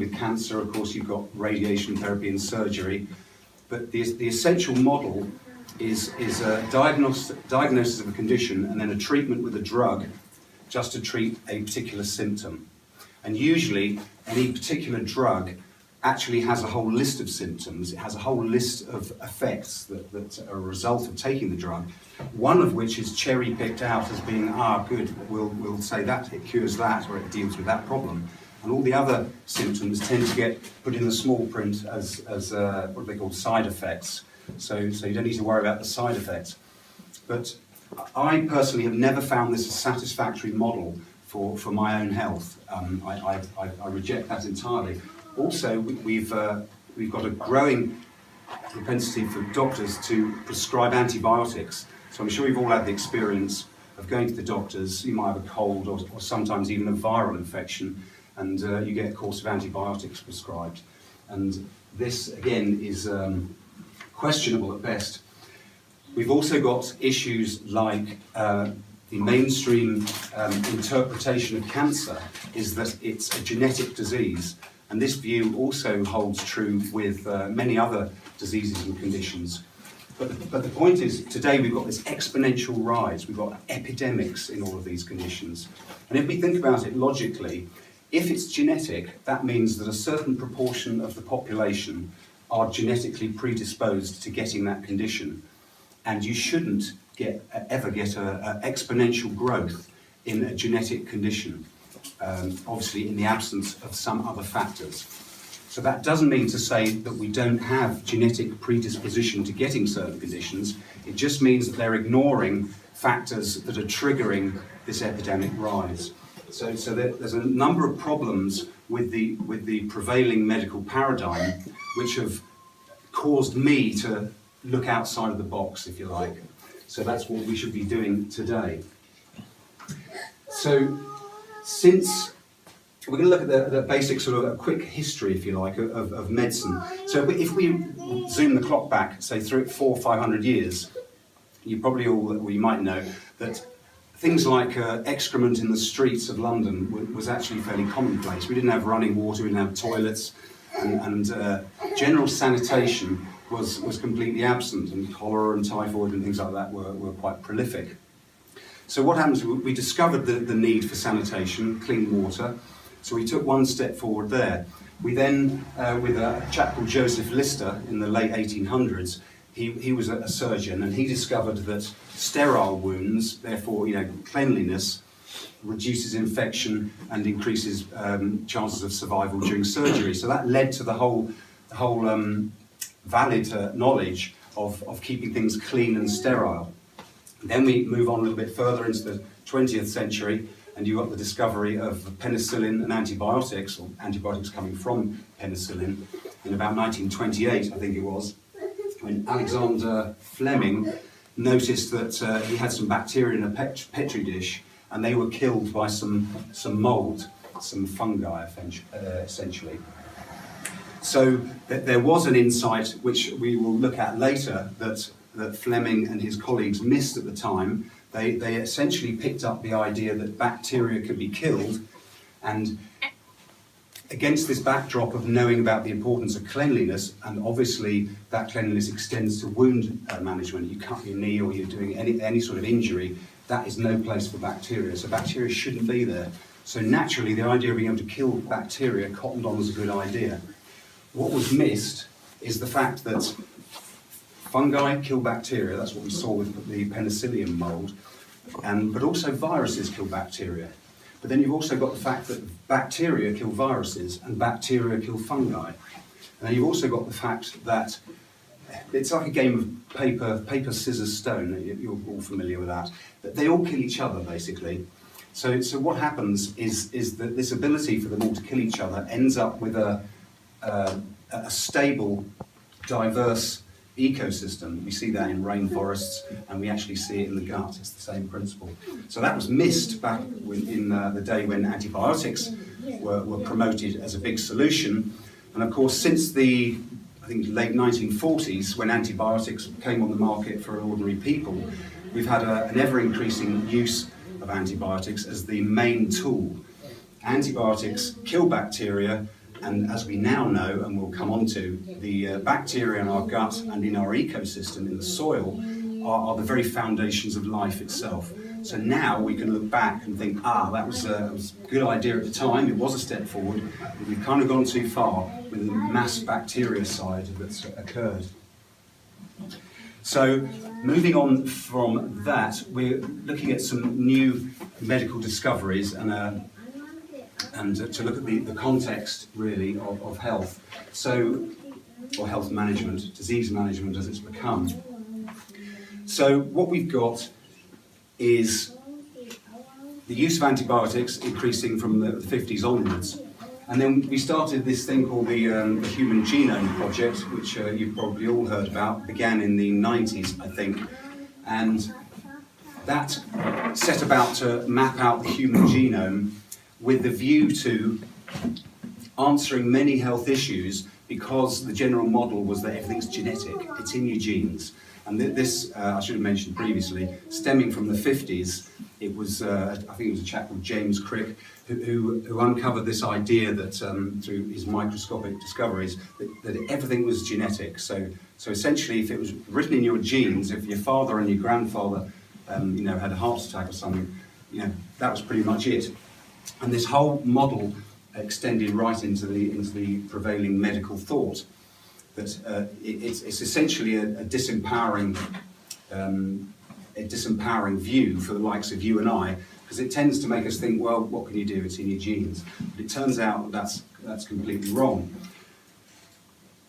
with cancer, of course, you've got radiation therapy and surgery. But the essential model is a diagnosis of a condition and then a treatment with a drug just to treat a particular symptom. And usually, any particular drug actually has a whole list of symptoms. It has a whole list of effects that are a result of taking the drug, one of which is cherry-picked out as being, good, we'll say that, it cures that, or it deals with that problem. And all the other symptoms tend to get put in the small print as what they call side effects. So you don't need to worry about the side effects. But I personally have never found this a satisfactory model for my own health. I reject that entirely. Also, we've got a growing propensity for doctors to prescribe antibiotics. So I'm sure you've all had the experience of going to the doctors. You might have a cold or sometimes even a viral infection, and you get a course of antibiotics prescribed. And this, again, is questionable at best. We've also got issues like the mainstream interpretation of cancer is that it's a genetic disease. And this view also holds true with many other diseases and conditions. But the point is, today we've got this exponential rise. We've got epidemics in all of these conditions. And if we think about it logically, if it's genetic, that means that a certain proportion of the population are genetically predisposed to getting that condition. And you shouldn't ever get an exponential growth in a genetic condition. Obviously in the absence of some other factors. So that doesn't mean to say that we don't have genetic predisposition to getting certain conditions. It just means that they're ignoring factors that are triggering this epidemic rise. So there's a number of problems with the prevailing medical paradigm which have caused me to look outside of the box, if you like. So that's what we should be doing today. So since we're going to look at the basic sort of a quick history, if you like, of medicine. So if we zoom the clock back, say through 400 or 500 years, you probably you might know that things like excrement in the streets of London was actually fairly commonplace. We didn't have running water, we didn't have toilets, and general sanitation was completely absent, and cholera and typhoid and things like that were quite prolific. So what happens, we discovered the need for sanitation, clean water, so we took one step forward there. We then, with a chap called Joseph Lister in the late 1800s, he was a surgeon, and he discovered that sterile wounds, therefore cleanliness, reduces infection and increases chances of survival during surgery. So that led to the whole valid knowledge of keeping things clean and sterile. Then we move on a little bit further into the 20th century, and you got the discovery of penicillin and antibiotics, or antibiotics coming from penicillin, in about 1928, I think it was, when Alexander Fleming noticed that he had some bacteria in a petri dish, and they were killed by some mold, some fungi, essentially. So there was an insight, which we will look at later, that Fleming and his colleagues missed at the time. They essentially picked up the idea that bacteria could be killed, and against this backdrop of knowing about the importance of cleanliness, and obviously that cleanliness extends to wound management. You cut your knee or you're doing any sort of injury, that is no place for bacteria, so bacteria shouldn't be there. So naturally the idea of being able to kill bacteria cottoned on was a good idea. What was missed is the fact that fungi kill bacteria, that's what we saw with the penicillium mold, but also viruses kill bacteria. But then you've also got the fact that bacteria kill viruses and bacteria kill fungi. And then you've also got the fact that it's like a game of paper, scissors, stone. You're all familiar with that. But they all kill each other, basically. So what happens is that this ability for them all to kill each other ends up with a stable, diverse ecosystem. We see that in rainforests, and we actually see it in the gut. It's the same principle. So that was missed back in the day when antibiotics were promoted as a big solution. And of course, since the late 1940s, when antibiotics came on the market for ordinary people, we've had an ever-increasing use of antibiotics as the main tool. Antibiotics kill bacteria, And as we now know, and we'll come on to, the bacteria in our gut and in our ecosystem, in the soil, are the very foundations of life itself. So now we can look back and think, that was a good idea at the time, it was a step forward, but we've kind of gone too far with the mass bactericide that's occurred. So moving on from that, we're looking at some new medical discoveries and to look at the context really of health. So, or health management, disease management as it's become. So what we've got is the use of antibiotics increasing from the 50s onwards. And then we started this thing called the Human Genome Project, which you've probably all heard about, began in the 90s, I think. And that set about to map out the human genome with the view to answering many health issues, because the general model was that everything's genetic, it's in your genes. And this, I should have mentioned previously, stemming from the 50s, it was, I think it was a chap called James Crick who uncovered this idea that through his microscopic discoveries that everything was genetic. So essentially, if it was written in your genes, if your father and your grandfather had a heart attack or something, that was pretty much it. And this whole model extended right into the prevailing medical thought that it's essentially a disempowering view for the likes of you and I, because it tends to make us think, well, what can you do? It's in your genes. But it turns out that's completely wrong.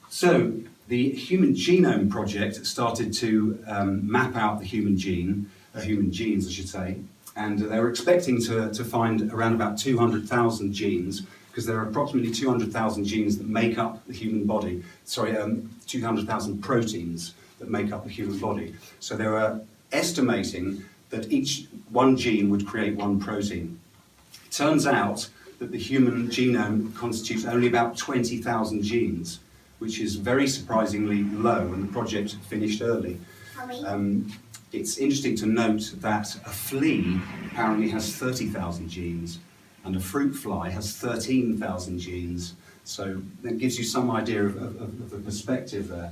So the Human Genome Project started to map out the human genes, I should say, and they were expecting to find around about 200,000 genes, because there are approximately 200,000 genes that make up the human body. 200,000 proteins that make up the human body. So they were estimating that each one gene would create one protein. It turns out that the human genome constitutes only about 20,000 genes, which is very surprisingly low, and the project finished early. It's interesting to note that a flea apparently has 30,000 genes, and a fruit fly has 13,000 genes. So that gives you some idea of the perspective there.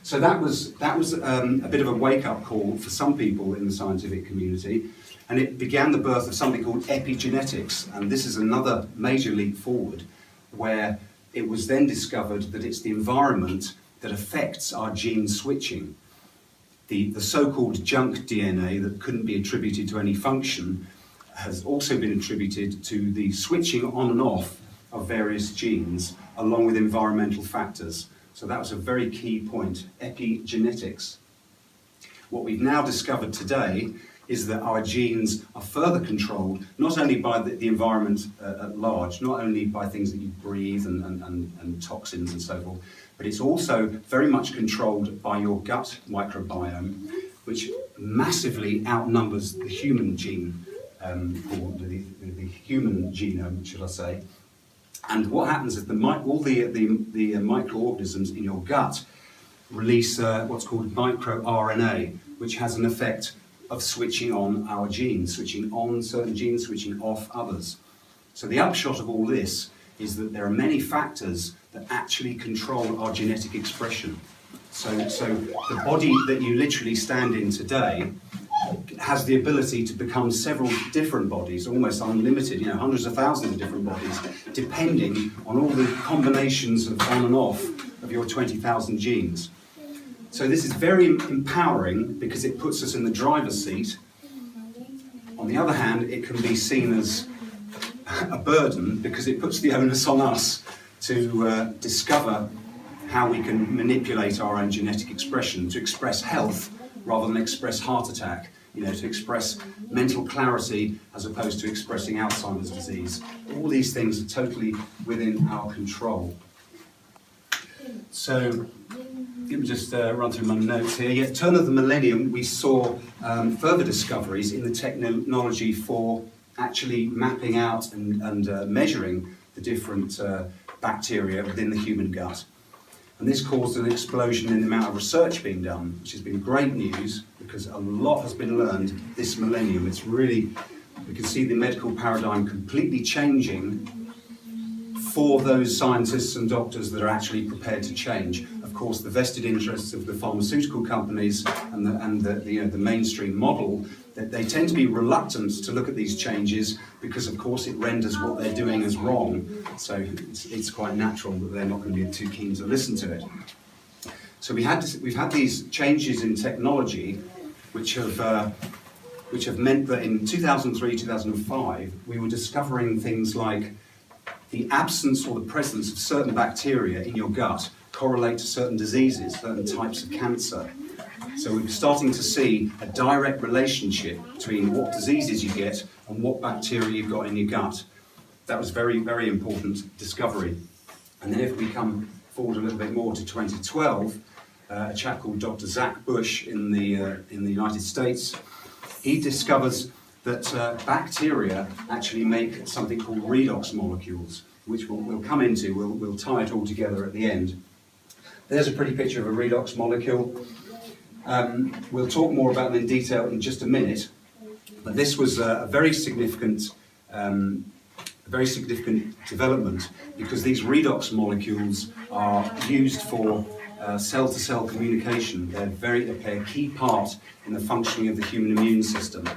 So that was a bit of a wake-up call for some people in the scientific community, and it began the birth of something called epigenetics. And this is another major leap forward, where it was then discovered that it's the environment that affects our gene switching. The so-called junk DNA that couldn't be attributed to any function has also been attributed to the switching on and off of various genes, along with environmental factors. So that was a very key point, epigenetics. What we've now discovered today is that our genes are further controlled, not only by the environment at large, not only by things that you breathe and toxins and so forth, but it's also very much controlled by your gut microbiome, which massively outnumbers the human gene, or the human genome, should I say. And what happens is all the microorganisms in your gut release what's called microRNA, which has an effect of switching on our genes, switching on certain genes, switching off others. So the upshot of all this is that there are many factors that actually control our genetic expression. So the body that you literally stand in today has the ability to become several different bodies, almost unlimited, hundreds of thousands of different bodies, depending on all the combinations of on and off of your 20,000 genes. So this is very empowering because it puts us in the driver's seat. On the other hand, it can be seen as a burden because it puts the onus on us to discover how we can manipulate our own genetic expression to express health rather than express heart attack, to express mental clarity as opposed to expressing Alzheimer's disease. All these things are totally within our control. So, let me just run through my notes here. At the turn of the millennium, we saw further discoveries in the technology for actually mapping out and measuring the different bacteria within the human gut. And this caused an explosion in the amount of research being done, which has been great news because a lot has been learned this millennium. It's really, we can see the medical paradigm completely changing for those scientists and doctors that are actually prepared to change. Of course, the vested interests of the pharmaceutical companies and the mainstream model, that they tend to be reluctant to look at these changes because, of course, it renders what they're doing as wrong. So it's quite natural that they're not going to be too keen to listen to it. So we've had these changes in technology, which have meant that in 2003, 2005, we were discovering things like the absence or the presence of certain bacteria in your gut correlate to certain diseases, certain types of cancer. So we're starting to see a direct relationship between what diseases you get and what bacteria you've got in your gut. That was very, very important discovery. And then if we come forward a little bit more to 2012, a chap called Dr. Zach Bush in the United States, he discovers that bacteria actually make something called redox molecules, which we'll come into. We'll tie it all together at the end. There's a pretty picture of a redox molecule. We'll talk more about them in detail in just a minute, but this was a very significant development because these redox molecules are used for cell-to-cell communication. They play a key part in the functioning of the human immune system.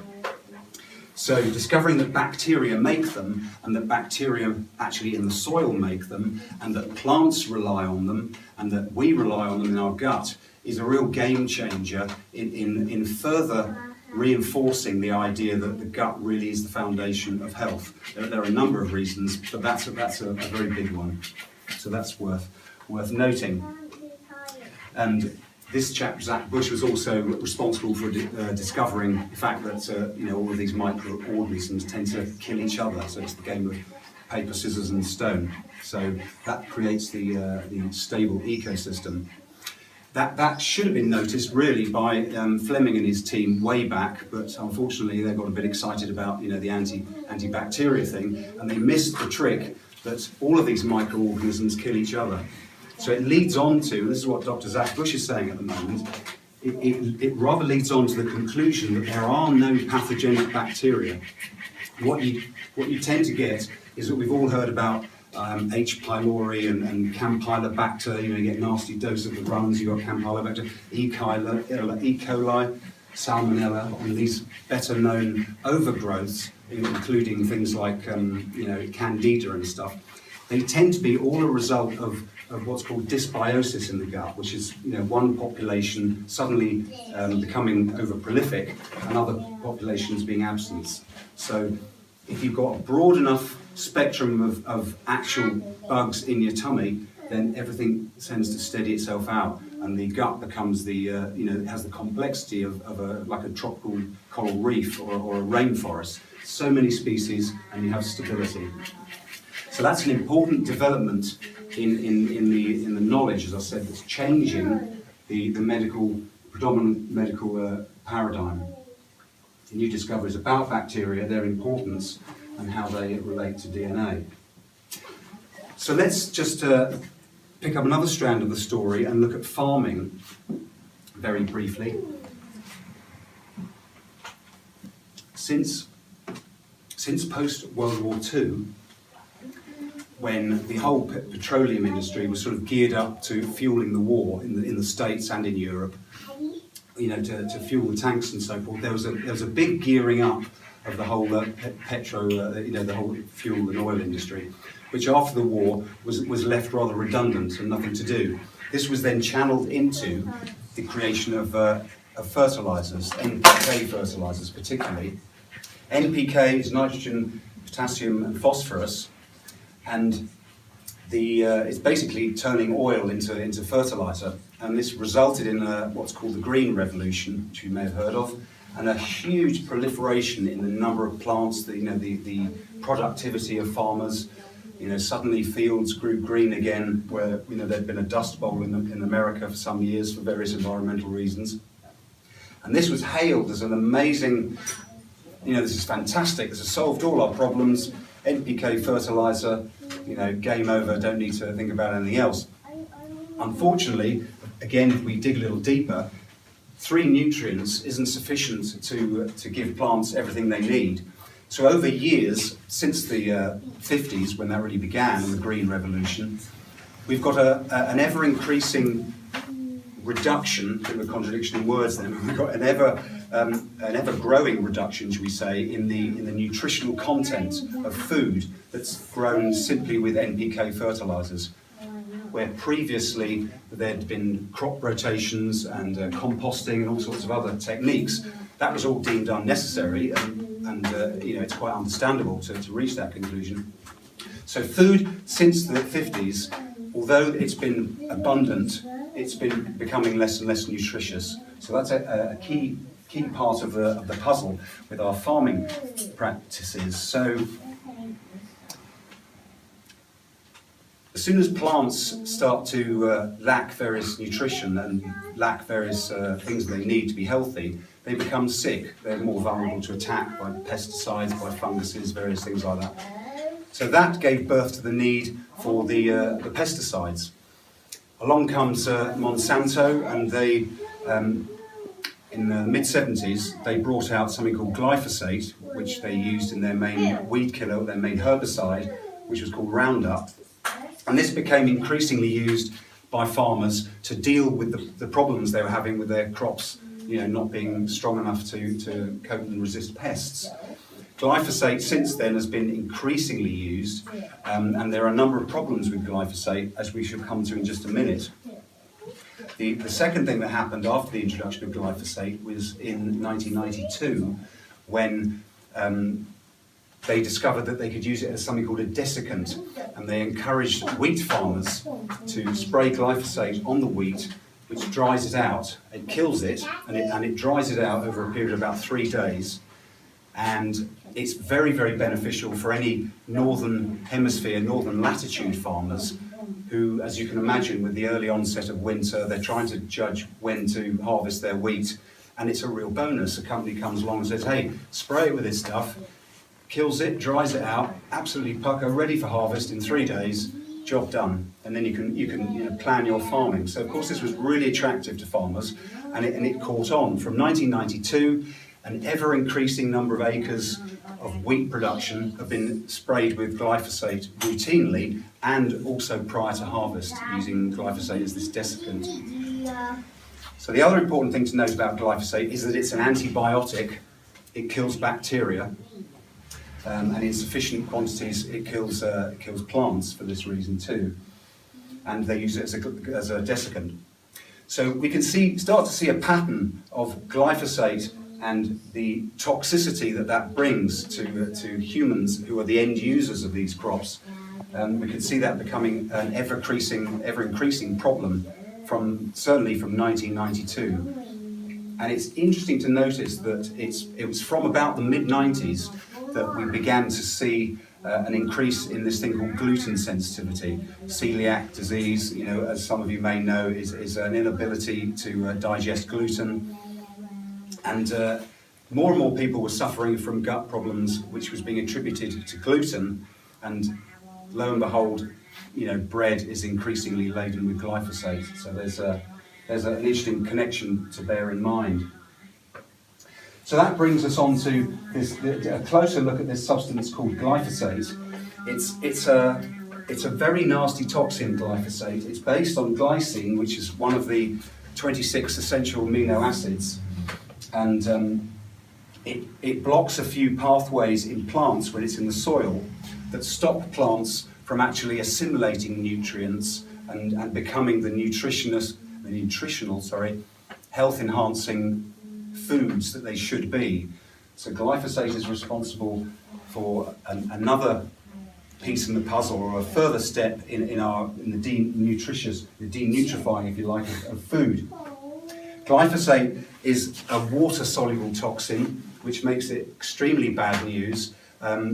So discovering that bacteria make them, and that bacteria actually in the soil make them, and that plants rely on them, and that we rely on them in our gut, is a real game changer in further reinforcing the idea that the gut really is the foundation of health. There are a number of reasons, but that's a very big one. So that's worth noting. And this chap, Zach Bush, was also responsible for discovering the fact that all of these microorganisms tend to kill each other. So it's the game of paper, scissors, and stone. So that creates the stable ecosystem. That should have been noticed really by Fleming and his team way back, but unfortunately they got a bit excited about the antibacteria thing, and they missed the trick that all of these microorganisms kill each other. So it leads on to, this is what Dr. Zach Bush is saying at the moment, it rather leads on to the conclusion that there are no pathogenic bacteria. What you tend to get is that we've all heard about H. pylori and Campylobacter. You get nasty dose of the runs. You've got Campylobacter, E. coli, Salmonella, and these better known overgrowths, including things like Candida and stuff. They tend to be all a result of what's called dysbiosis in the gut, which is one population suddenly becoming over prolific and other populations being absent. So if you've got a broad enough spectrum of actual bugs in your tummy, then everything tends to steady itself out, and the gut becomes it has the complexity of like a tropical coral reef or a rainforest. So many species, and you have stability. So that's an important development in the knowledge, as I said, that's changing the predominant medical paradigm. The new discoveries about bacteria, their importance, and how they relate to DNA. So let's just pick up another strand of the story and look at farming very briefly. Since post-World War II, when the whole petroleum industry was sort of geared up to fueling the war in the States and in Europe, to fuel the tanks and so forth, there was a big gearing up of the whole the whole fuel and oil industry, which after the war was left rather redundant and nothing to do. This was then channeled into the creation of fertilizers, NPK fertilizers particularly. NPK is nitrogen, potassium, and phosphorus, and it's basically turning oil into fertilizer, and this resulted in what's called the Green Revolution, which you may have heard of, and a huge proliferation in the number of plants, the productivity of farmers. Suddenly fields grew green again, where there'd been a dust bowl in America for some years for various environmental reasons, and this was hailed as an amazing. This is fantastic. This has solved all our problems. NPK fertilizer, game over. Don't need to think about anything else. Unfortunately, again, if we dig a little deeper, 3 nutrients isn't sufficient to give plants everything they need. So over years, since the 50s, when that really began, and the Green Revolution, we've got an ever-increasing reduction, a bit of a contradiction in words then, we've got an ever-growing reduction, shall we say, in the nutritional content of food that's grown simply with NPK fertilizers, where previously there'd been crop rotations and composting and all sorts of other techniques. That was all deemed unnecessary, and it's quite understandable to reach that conclusion. So food since the 50s, although it's been abundant, it's been becoming less and less nutritious. So that's a key part of the puzzle with our farming practices. So as soon as plants start to lack various nutrition and lack various things they need to be healthy, they become sick. They're more vulnerable to attack by pesticides, by funguses, various things like that. So that gave birth to the need for the pesticides. Along comes Monsanto, and they, in the mid-70s, they brought out something called glyphosate, which they used in their main weed killer, their main herbicide, which was called Roundup. And this became increasingly used by farmers to deal with the problems they were having with their crops, not being strong enough to cope and resist pests. Glyphosate since then has been increasingly used, and there are a number of problems with glyphosate, as we should come to in just a minute. The second thing that happened after the introduction of glyphosate was in 1992, when they discovered that they could use it as something called a desiccant, and they encouraged wheat farmers to spray glyphosate on the wheat, which dries it out. It kills it, and it dries it out over a period of about 3 days. And it's very, very beneficial for any northern hemisphere, northern latitude farmers who, as you can imagine, with the early onset of winter, they're trying to judge when to harvest their wheat, and it's a real bonus. A company comes along and says, hey, spray it with this stuff, kills it, dries it out, absolutely pucker, ready for harvest in 3 days, job done. And then you can plan your farming. So of course this was really attractive to farmers, and it caught on. From 1992, an ever-increasing number of acres of wheat production have been sprayed with glyphosate routinely, and also prior to harvest, using glyphosate as this desiccant. So the other important thing to note about glyphosate is that it's an antibiotic. It kills bacteria, and in sufficient quantities it kills plants for this reason too. And they use it as a desiccant. So we can start to see a pattern of glyphosate and the toxicity that brings to humans who are the end users of these crops. We can see that becoming an ever-increasing problem certainly from 1992. And it's interesting to notice that it was from about the mid-90s that we began to see an increase in this thing called gluten sensitivity. Celiac disease, as some of you may know, is an inability to digest gluten. And more and more people were suffering from gut problems, which was being attributed to gluten. And lo and behold, bread is increasingly laden with glyphosate. So there's an interesting connection to bear in mind. So that brings us on to a closer look at this substance called glyphosate. It's a very nasty toxin, glyphosate. It's based on glycine, which is one of the 26 essential amino acids. And it blocks a few pathways in plants when it's in the soil that stop plants from actually assimilating nutrients and becoming the nutritional health-enhancing foods that they should be. So glyphosate is responsible for another piece in the puzzle, or a further step in the denutrifying, if you like, of food. Glyphosate is a water-soluble toxin, which makes it extremely bad news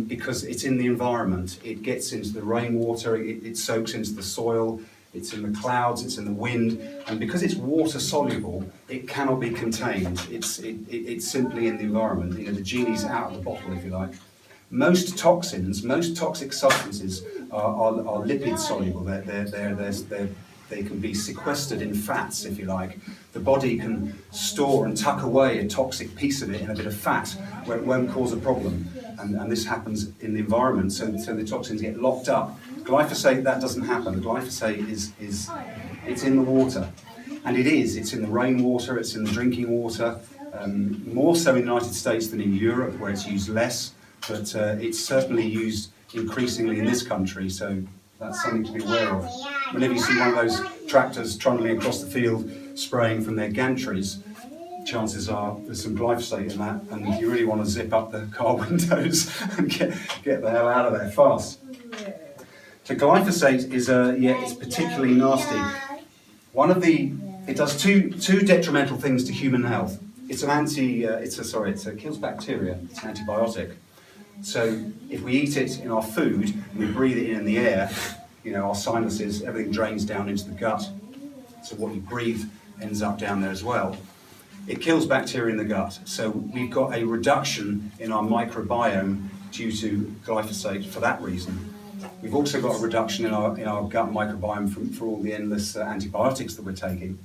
because it's in the environment. It gets into the rainwater, it soaks into the soil, it's in the clouds, it's in the wind, and because it's water-soluble, it cannot be contained. It's simply in the environment. The genie's out of the bottle, if you like. Most toxins, most toxic substances are lipid-soluble. They're They can be sequestered in fats, if you like. The body can store and tuck away a toxic piece of it in a bit of fat where it won't cause a problem. And this happens in the environment, so the toxins get locked up. Glyphosate, that doesn't happen. Glyphosate it's in the water. And it's in the rainwater, it's in the drinking water, more so in the United States than in Europe, where it's used less, but it's certainly used increasingly in this country, so that's something to be aware of. Whenever you see one of those tractors trundling across the field, spraying from their gantries, chances are there's some glyphosate in that, and you really want to zip up the car windows and get the hell out of there fast. So glyphosate is it's particularly nasty. It does two detrimental things to human health. It kills bacteria. It's an antibiotic. So if we eat it in our food and we breathe it in the air, our sinuses, everything drains down into the gut. So what you breathe ends up down there as well. It kills bacteria in the gut. So we've got a reduction in our microbiome due to glyphosate for that reason. We've also got a reduction in our gut microbiome for all the endless antibiotics that we're taking.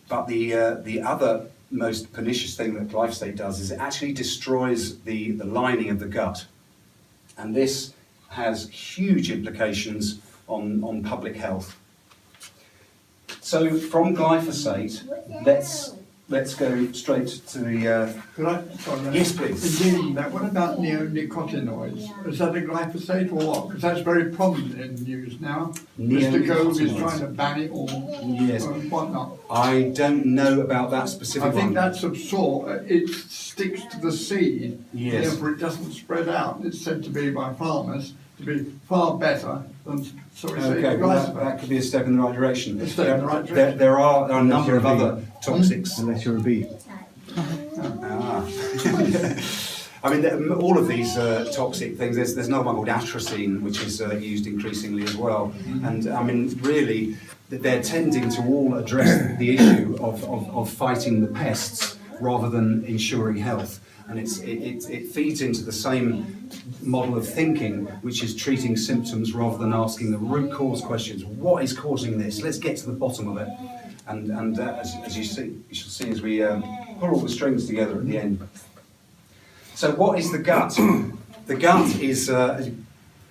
But the other most pernicious thing that glyphosate does is it actually destroys the lining of the gut. And this has huge implications on public health. So from glyphosate, let's go straight to the... Yes, please. Indeed, what about neonicotinoids? Is that a glyphosate or what? Because that's very prominent in the news now. Mr. Gove is trying to ban it or whatnot. I don't know about that specific one. I think that's of sort. It sticks to the seed, therefore it doesn't spread out. It's said to be by farmers to be far better than that could be a step in the right direction. A step in the right direction. There are a number of other toxics. Unless you're a bee. I mean, all of these toxic things, there's another one called atrazine, which is used increasingly as well. And I mean, really, they're tending to all address the issue of fighting the pests rather than ensuring health. And it feeds into the same model of thinking, which is treating symptoms rather than asking the root cause questions. What is causing this? Let's get to the bottom of it. And as you shall see as we pull all the strings together at the end. So what is the gut? The gut is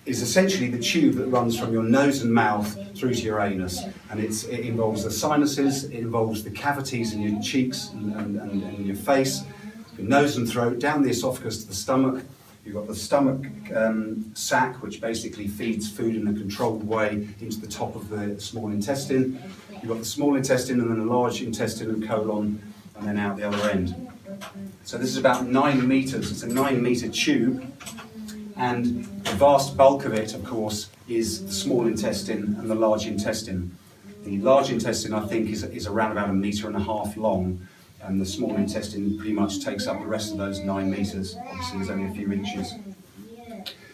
essentially the tube that runs from your nose and mouth through to your anus. And it involves the sinuses, it involves the cavities in your cheeks and your face, your nose and throat, down the esophagus to the stomach. You've got the stomach sac, which basically feeds food in a controlled way into the top of the small intestine. You've got the small intestine and then the large intestine and colon, and then out the other end. So this is about 9 meters. It's a 9-meter tube, and the vast bulk of it, of course, is the small intestine and the large intestine. The large intestine, I think, is around about 1.5 meters long, and the small intestine pretty much takes up the rest of those 9 meters. Obviously, there's only a few inches.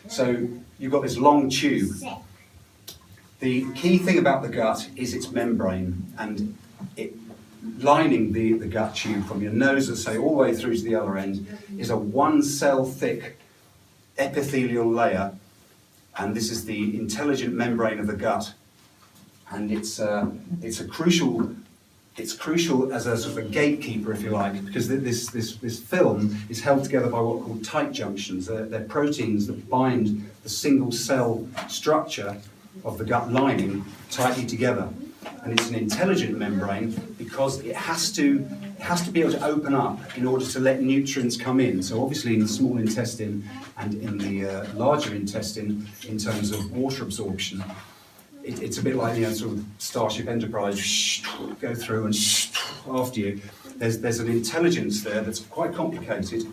So you've got this long tube. The key thing about the gut is its membrane, and lining the gut tube from your nose, let's say, all the way through to the other end, is a 1-cell thick epithelial layer, and this is the intelligent membrane of the gut. And it's crucial as a sort of a gatekeeper, if you like, because this film is held together by what are called tight junctions. They're proteins that bind the single cell structure of the gut lining tightly together. And it's an intelligent membrane because it has to be able to open up in order to let nutrients come in. So obviously in the small intestine and in the larger intestine, in terms of water absorption, it's a bit like sort of Starship Enterprise, go through and after you. There's an intelligence there that's quite complicated,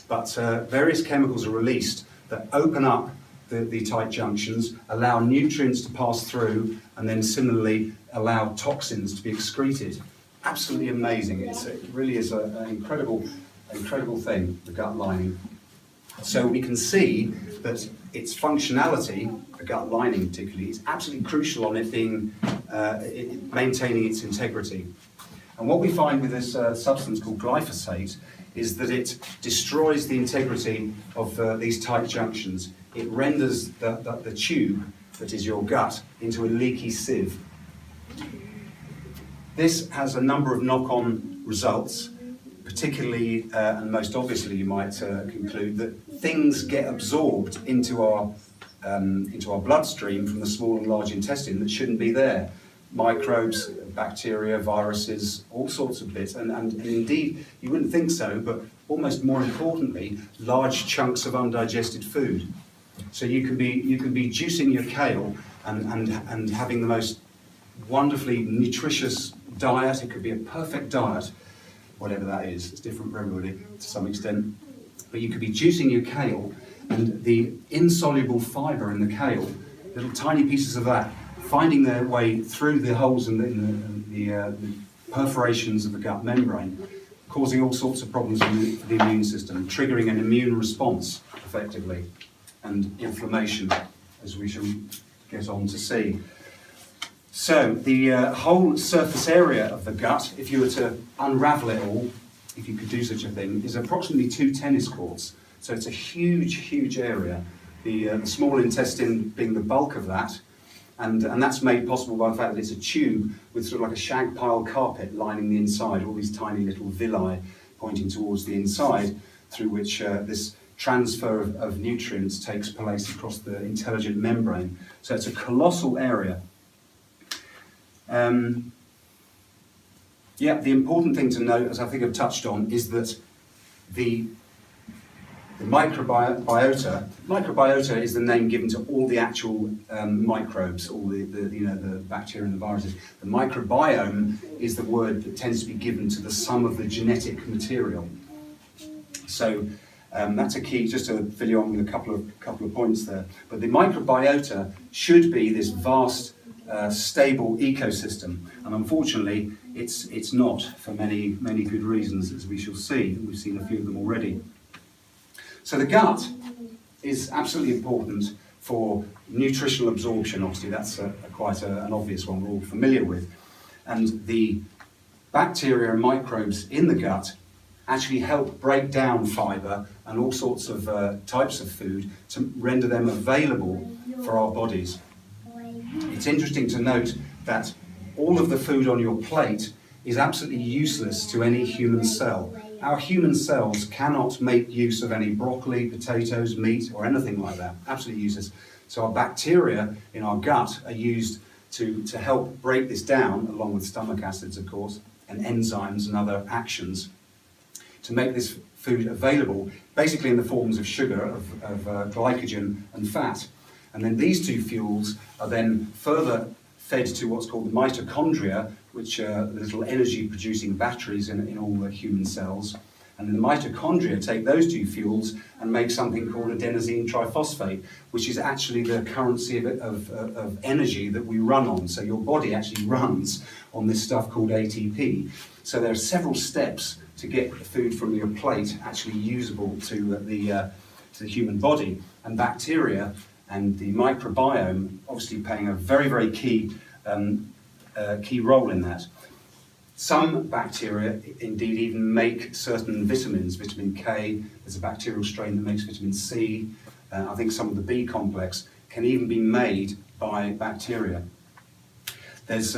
but various chemicals are released that open up the tight junctions, allow nutrients to pass through, and then similarly allow toxins to be excreted. Absolutely amazing. It really is an incredible thing, the gut lining. So we can see that its functionality, the gut lining particularly, is absolutely crucial on it being maintaining its integrity. And what we find with this substance called glyphosate is that it destroys the integrity of these tight junctions. It renders the tube that is your gut into a leaky sieve. This has a number of knock-on results, particularly, and most obviously you might conclude, that things get absorbed into our bloodstream from the small and large intestine that shouldn't be there. Microbes, bacteria, viruses, all sorts of bits, and indeed, you wouldn't think so, but almost more importantly, large chunks of undigested food. So you can be juicing your kale and having the most wonderfully nutritious diet. It could be a perfect diet, whatever that is. It's different for everybody to some extent. But you could be juicing your kale, and the insoluble fibre in the kale, little tiny pieces of that, finding their way through the holes in the perforations of the gut membrane, causing all sorts of problems for the immune system, triggering an immune response, effectively, and inflammation, as we shall get on to see. So the whole surface area of the gut, if you were to unravel it all, if you could do such a thing, is approximately 2 tennis courts. So it's a huge, huge area. The small intestine being the bulk of that, and that's made possible by the fact that it's a tube with sort of like a shag pile carpet lining the inside, all these tiny little villi pointing towards the inside, through which this transfer of nutrients takes place across the intelligent membrane. So it's a colossal area. Yeah, the important thing to note, as I think I've touched on, is that the microbiota is the name given to all the actual microbes, all the bacteria and the viruses. The microbiome is the word that tends to be given to the sum of the genetic material. So that's a key, just to fill you on with a couple of points there. But the microbiota should be this vast, stable ecosystem, and unfortunately, it's not, for many good reasons, as we shall see. We've seen a few of them already. So the gut is absolutely important for nutritional absorption. Obviously, that's quite an obvious one we're all familiar with. And the bacteria and microbes in the gut actually help break down fibre and all sorts of types of food to render them available for our bodies. It's interesting to note that all of the food on your plate is absolutely useless to any human cell. Our human cells cannot make use of any broccoli, potatoes, meat, or anything like that. Absolutely useless. So our bacteria in our gut are used to help break this down, along with stomach acids, of course, and enzymes and other actions, to make this food available, basically in the forms of sugar, of glycogen and fat. And then these two fuels are then further fed to what's called the mitochondria, which are little energy-producing batteries in all the human cells. And the mitochondria take those two fuels and make something called adenosine triphosphate, which is actually the currency of energy that we run on. So your body actually runs on this stuff called ATP. So there are several steps to get the food from your plate actually usable to the human body. And bacteria and the microbiome obviously playing a very, very key role in that. Some bacteria indeed even make certain vitamins, vitamin K, there's a bacterial strain that makes vitamin C, I think some of the B complex can even be made by bacteria. There's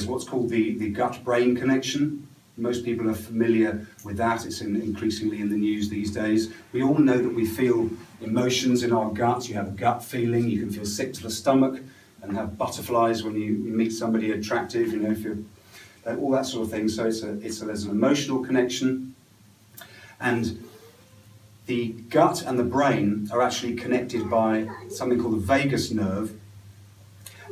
what's called the gut-brain connection. Most people are familiar with that. It's increasingly in the news these days. We all know that we feel emotions in our gut. You have a gut feeling, you can feel sick to the stomach and have butterflies when you meet somebody attractive, if you're all that sort of thing. So there's an emotional connection. And the gut and the brain are actually connected by something called the vagus nerve.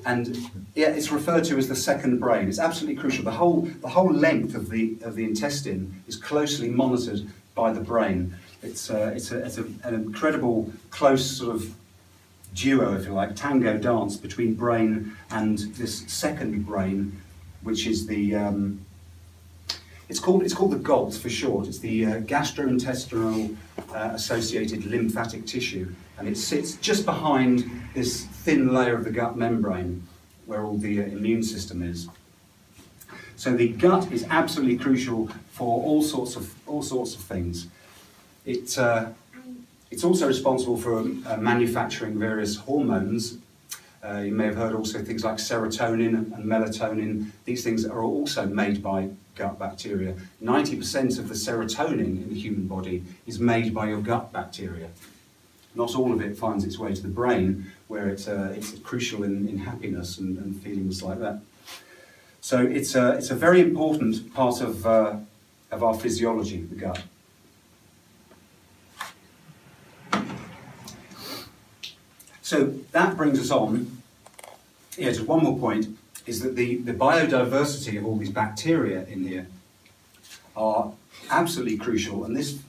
And yeah, it's referred to as the second brain. It's absolutely crucial. The whole length of the intestine is closely monitored by the brain. It's an incredible close sort of duo, if you like, tango dance between brain and this second brain, which is the it's called the GALT for short. It's the gastrointestinal associated lymphatic tissue, and it sits just behind this thin layer of the gut membrane where all the immune system is. So the gut is absolutely crucial for all sorts of things. It's also responsible for manufacturing various hormones, You may have heard also things like serotonin and melatonin. These things are also made by gut bacteria. 90% of the serotonin in the human body is made by your gut bacteria. Not all of it finds its way to the brain, where it's crucial in happiness and feelings like that. So it's a very important part of our physiology, the gut. So that brings us on, to one more point, is that the biodiversity of all these bacteria in here are absolutely crucial, and this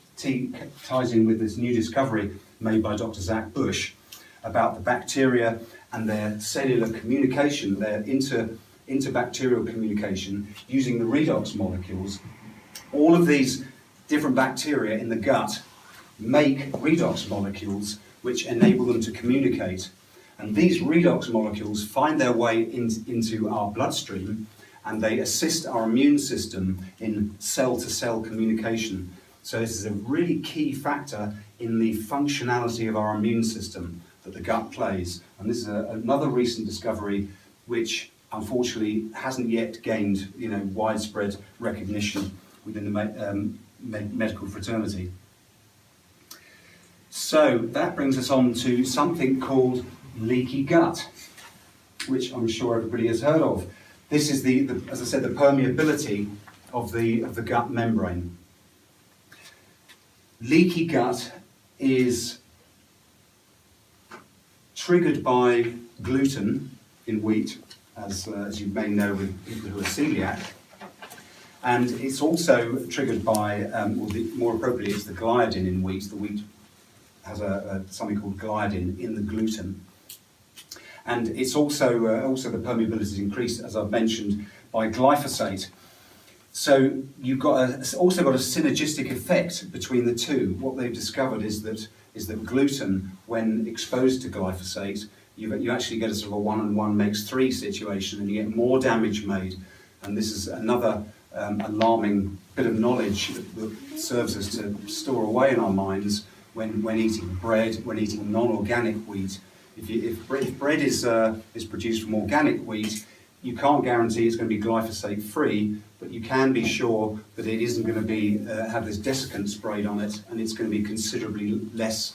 ties in with this new discovery made by Dr. Zach Bush about the bacteria and their cellular communication, their interbacterial communication using the redox molecules. All of these different bacteria in the gut make redox molecules which enable them to communicate. And these redox molecules find their way into our bloodstream, and they assist our immune system in cell-to-cell communication. So this is a really key factor in the functionality of our immune system that the gut plays. And this is another recent discovery which unfortunately hasn't yet gained widespread recognition within the medical fraternity. So that brings us on to something called leaky gut, which I'm sure everybody has heard of. This is as I said, the permeability of the gut membrane. Leaky gut is triggered by gluten in wheat, as you may know with people who are celiac, and it's also triggered by, more appropriately, it's the gliadin in wheat. The wheat has something called gliadin in the gluten. And it's also the permeability is increased, as I've mentioned, by glyphosate. So you've also got a synergistic effect between the two. What they've discovered is that gluten, when exposed to glyphosate, you actually get a sort of a 1 and 1 makes 3 situation, and you get more damage made. And this is another alarming bit of knowledge that serves us to store away in our minds when eating bread, when eating non-organic wheat. If bread is produced from organic wheat, you can't guarantee it's going to be glyphosate free, but you can be sure that it isn't going to have this desiccant sprayed on it, and it's going to be considerably less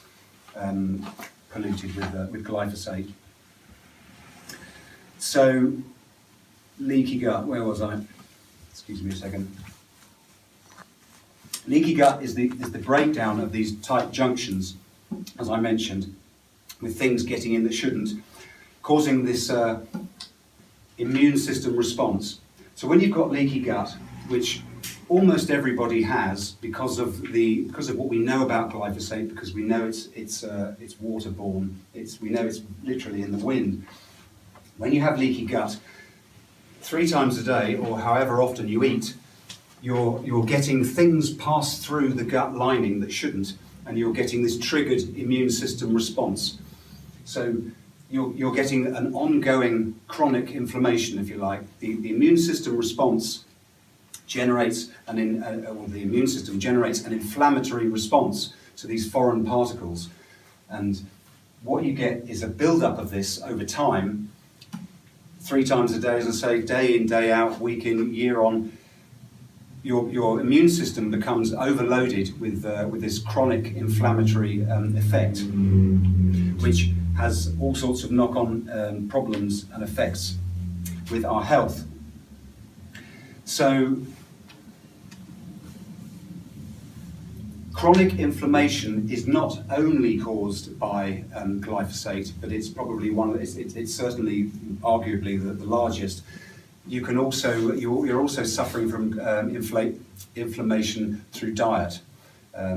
polluted with glyphosate. So, leaky gut, where was I? Excuse me a second. Leaky gut is the breakdown of these tight junctions, as I mentioned, with things getting in that shouldn't, causing this immune system response. So when you've got leaky gut, which almost everybody has because of what we know about glyphosate, because we know it's waterborne, we know it's literally in the wind. When you have leaky gut, 3 times a day, or however often you eat, you're getting things pass through the gut lining that shouldn't, and you're getting this triggered immune system response. So you're getting an ongoing chronic inflammation, if you like. The immune system response generates the immune system generates an inflammatory response to these foreign particles, and what you get is a build-up of this over time. 3 times a day, as I say, day in, day out, week in, year on. Your immune system becomes overloaded with this chronic inflammatory effect, which has all sorts of knock-on problems and effects with our health. So, chronic inflammation is not only caused by glyphosate, but it's probably it's certainly arguably the largest. You can also you're also suffering from inflammation through diet,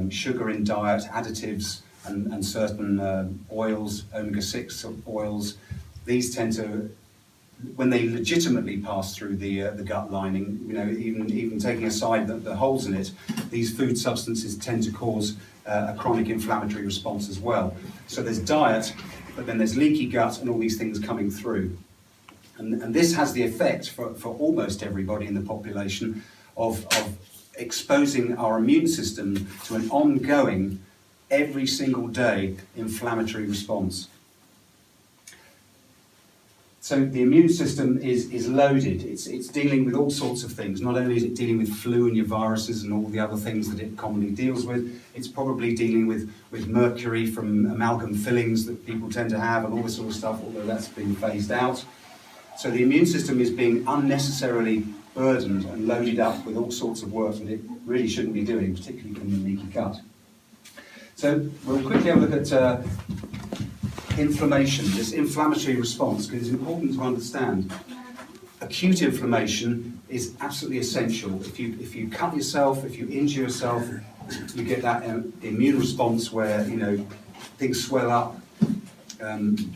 sugar in diet, additives, and certain oils, omega-6 oils. These tend to, when they legitimately pass through the gut lining, even taking aside the holes in it, these food substances tend to cause a chronic inflammatory response as well. So there's diet, but then there's leaky gut and all these things coming through. And this has the effect for almost everybody in the population of exposing our immune system to an ongoing, every single day inflammatory response. So the immune system is loaded. It's dealing with all sorts of things. Not only is it dealing with flu and your viruses and all the other things that it commonly deals with, it's probably dealing with mercury from amalgam fillings that people tend to have and all this sort of stuff, although that's been phased out. So the immune system is being unnecessarily burdened and loaded up with all sorts of work that it really shouldn't be doing, particularly from the leaky gut. So we'll quickly have a look at inflammation, this inflammatory response, because it's important to understand. Acute inflammation is absolutely essential. If you cut yourself, if you injure yourself, you get that immune response where things swell up,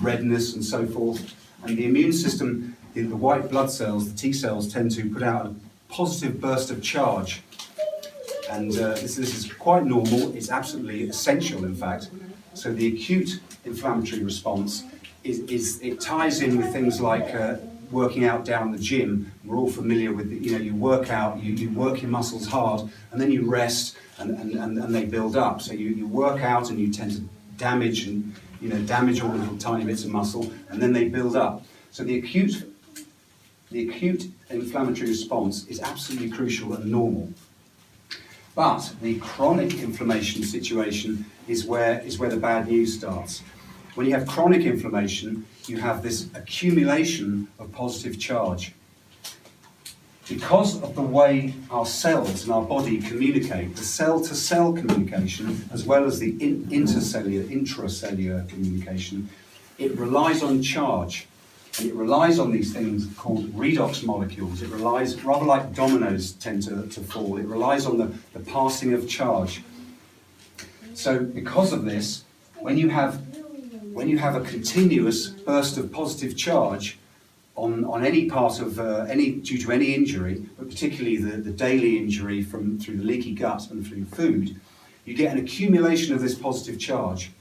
redness and so forth. And the immune system, the white blood cells, the T cells, tend to put out a positive burst of charge. And this is quite normal. It's absolutely essential, in fact. So the acute inflammatory response it ties in with things like working out down the gym. We're all familiar with you work out, you work your muscles hard, and then you rest, and they build up. So you work out, and you tend to damage all the little tiny bits of muscle, and then they build up. So the acute inflammatory response is absolutely crucial and normal. But the chronic inflammation situation is where the bad news starts. When you have chronic inflammation, you have this accumulation of positive charge. Because of the way our cells and our body communicate, the cell-to-cell communication, as well as the intracellular communication, it relies on charge. And it relies on these things called redox molecules. It relies, rather like dominoes tend to fall, it relies on the passing of charge. So because of this, when you have a continuous burst of positive charge on any part of due to any injury, but particularly the daily injury through the leaky gut and through food, you get an accumulation of this positive charge.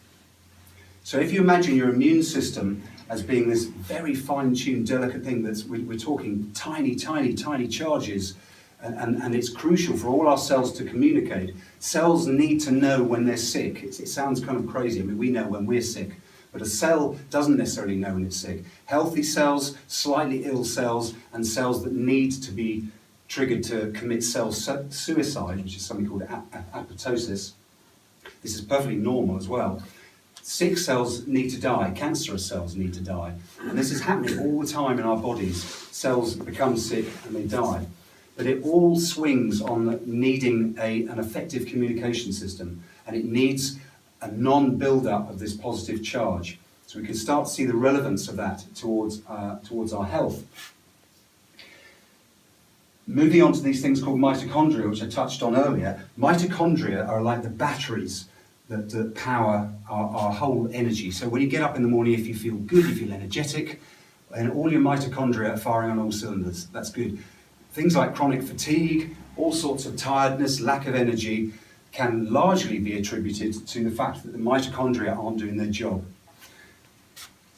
So if you imagine your immune system as being this very fine-tuned, delicate thing we're talking tiny, tiny, tiny charges, and it's crucial for all our cells to communicate. Cells need to know when they're sick. It sounds kind of crazy. I mean, we know when we're sick, but a cell doesn't necessarily know when it's sick. Healthy cells, slightly ill cells, and cells that need to be triggered to commit cell suicide, which is something called apoptosis. This is perfectly normal as well. Sick cells need to die, cancerous cells need to die. And this is happening all the time in our bodies. Cells become sick and they die. But it all swings on needing an effective communication system. And it needs a non-build-up of this positive charge. So we can start to see the relevance of that towards our health. Moving on to these things called mitochondria, which I touched on earlier. Mitochondria are like the batteries that power our whole energy. So when you get up in the morning, if you feel good, you feel energetic, and all your mitochondria are firing on all cylinders. That's good. Things like chronic fatigue, all sorts of tiredness, lack of energy, can largely be attributed to the fact that the mitochondria aren't doing their job.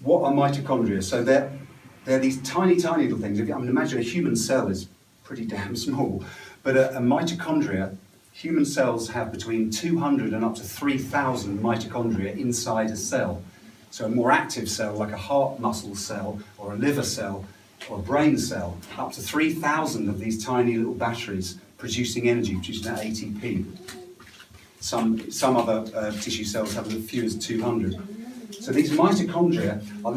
What are mitochondria? So they're these tiny, tiny little things. Imagine a human cell is pretty damn small, but a mitochondria, human cells have between 200 and up to 3,000 mitochondria inside a cell. So a more active cell, like a heart muscle cell, or a liver cell, or a brain cell, up to 3,000 of these tiny little batteries producing energy, producing that ATP. Some other tissue cells have as few as 200. So these mitochondria are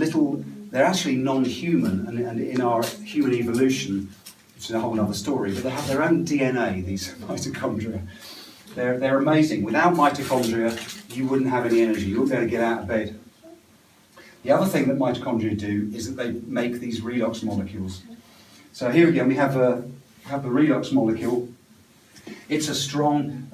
they're actually non-human, and in our human evolution, which is a whole other story, but they have their own DNA, these mitochondria. They're amazing. Without mitochondria, you wouldn't have any energy. You wouldn't be able to get out of bed. The other thing that mitochondria do is that they make these redox molecules. So here again, we have the redox molecule. It's a strong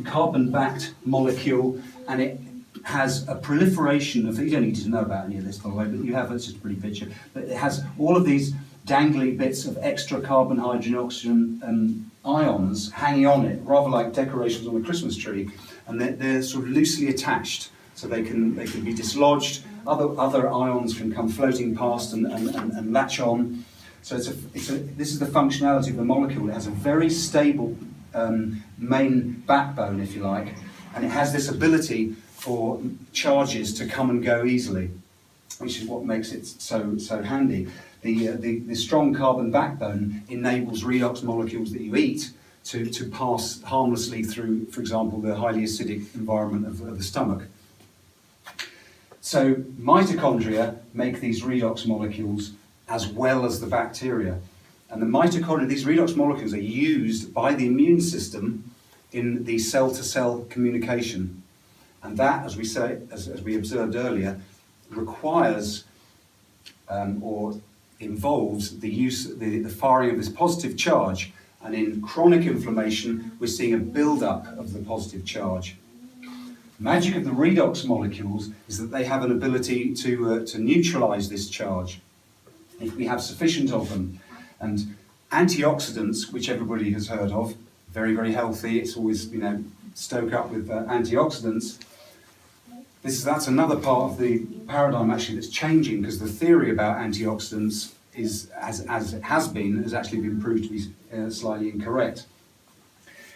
carbon-backed molecule, and it has a proliferation of, you don't need to know about any of this, by the way, but you have, it's just a pretty picture, but it has all of these dangly bits of extra carbon, hydrogen, oxygen ions hanging on it, rather like decorations on a Christmas tree, and they're sort of loosely attached, so they can be dislodged. Other ions can come floating past and latch on. So this is the functionality of the molecule. It has a very stable main backbone, if you like, and it has this ability for charges to come and go easily. which is what makes it so handy. The strong carbon backbone enables redox molecules that you eat to pass harmlessly through, for example, the highly acidic environment of the stomach. So mitochondria make these redox molecules as well as the bacteria. And the mitochondria, these redox molecules are used by the immune system in the cell-to-cell communication. And that, as we say, as we observed earlier, requires or involves the firing of this positive charge. And in chronic inflammation, we're seeing a build-up of the positive charge. The magic of the redox molecules is that they have an ability to neutralize this charge if we have sufficient of them. And antioxidants, which everybody has heard of, very, very healthy. It's always, stoke up with antioxidants. That's another part of the paradigm actually that's changing, because the theory about antioxidants is, as it has actually been proved to be slightly incorrect.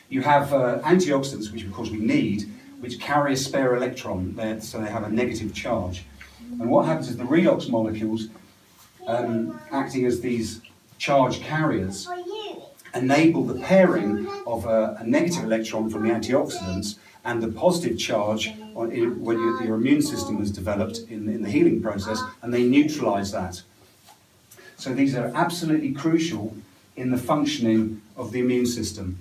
You have antioxidants, which of course we need, which carry a spare electron, so they have a negative charge. And what happens is the redox molecules, acting as these charge carriers, enable the pairing of a negative electron from the antioxidants and the positive charge when your immune system has developed in the healing process, and they neutralize that. So these are absolutely crucial in the functioning of the immune system.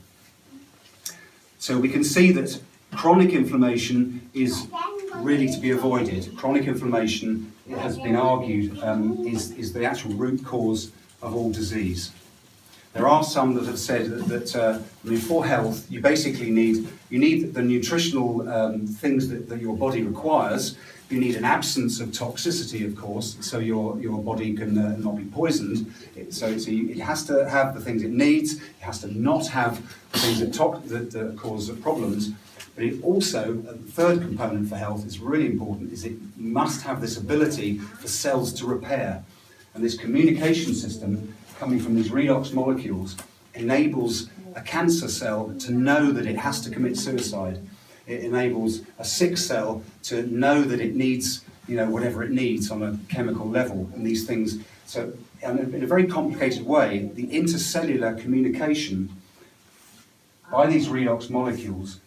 So we can see that chronic inflammation is really to be avoided. Chronic inflammation, it has been argued, is the actual root cause of all disease. There are some that have said that for health, you basically need the nutritional things that your body requires. You need an absence of toxicity, of course, so your body can not be poisoned. It has to have the things it needs. It has to not have the things that cause problems. But it also, the third component for health is really important, is it must have this ability for cells to repair. And this communication system coming from these redox molecules enables a cancer cell to know that it has to commit suicide. It enables a sick cell to know that it needs, whatever it needs on a chemical level, and these things. So in a very complicated way, the intercellular communication by these redox molecules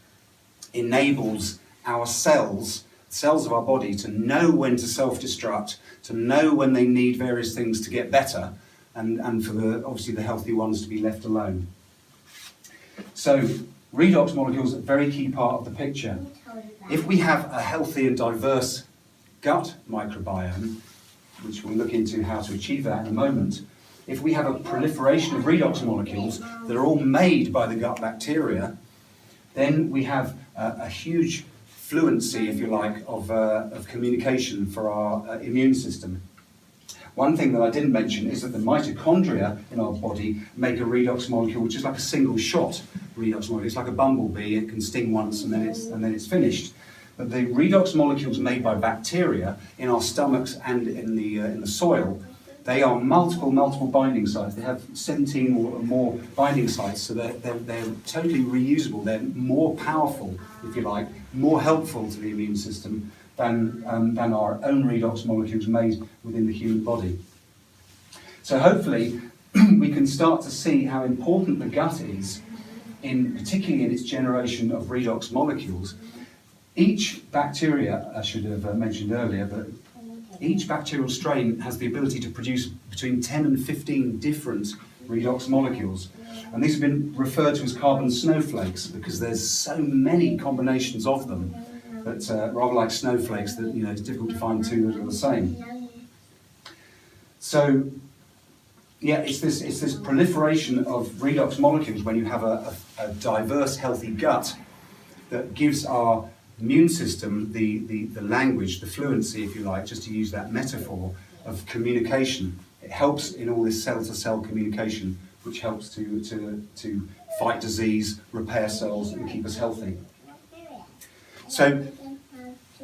enables our cells of our body to know when to self-destruct, to know when they need various things to get better, and for obviously the healthy ones to be left alone. So redox molecules are a very key part of the picture. If we have a healthy and diverse gut microbiome, which we'll look into how to achieve that in a moment, if we have a proliferation of redox molecules that are all made by the gut bacteria, then we have a huge fluency, if you like, of communication for our immune system. One thing that I didn't mention is that the mitochondria in our body make a redox molecule which is like a single shot redox molecule. It's like a bumblebee, it can sting once and then it's finished. But the redox molecules made by bacteria in our stomachs and in the soil, they are multiple binding sites. They have 17 or more binding sites, so they're totally reusable. They're more powerful, if you like, more helpful to the immune system than our own redox molecules made within the human body. So hopefully we can start to see how important the gut is, particularly in its generation of redox molecules. Each bacteria, I should have mentioned earlier, but each bacterial strain has the ability to produce between 10 and 15 different redox molecules. And these have been referred to as carbon snowflakes because there's so many combinations of them that rather like snowflakes that it's difficult to find two that are the same. So yeah, it's this proliferation of redox molecules when you have a diverse, healthy gut that gives our immune system the language, the fluency, if you like, just to use that metaphor, of communication. It helps in all this cell-to-cell communication, which helps to fight disease, repair cells, and keep us healthy. So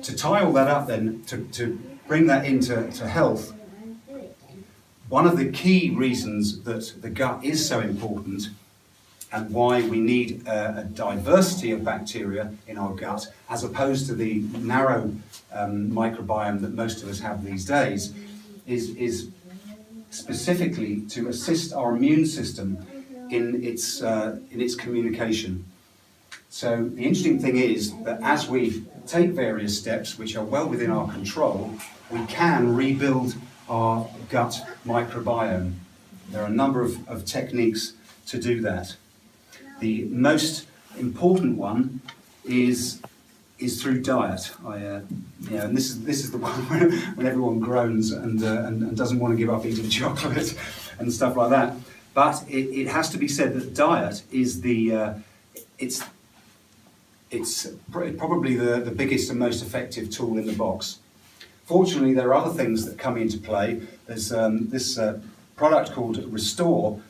to tie all that up then, to bring that into health, one of the key reasons that the gut is so important and why we need a diversity of bacteria in our gut, as opposed to the narrow microbiome that most of us have these days, is specifically to assist our immune system in its communication. So the interesting thing is that as we take various steps which are well within our control, we can rebuild our gut microbiome. There are a number of techniques to do that. The most important one is through diet. And this is the one when everyone groans and doesn't want to give up eating chocolate and stuff like that. But it has to be said that diet is it's probably the biggest and most effective tool in the box. Fortunately, there are other things that come into play. There's this product called Restore,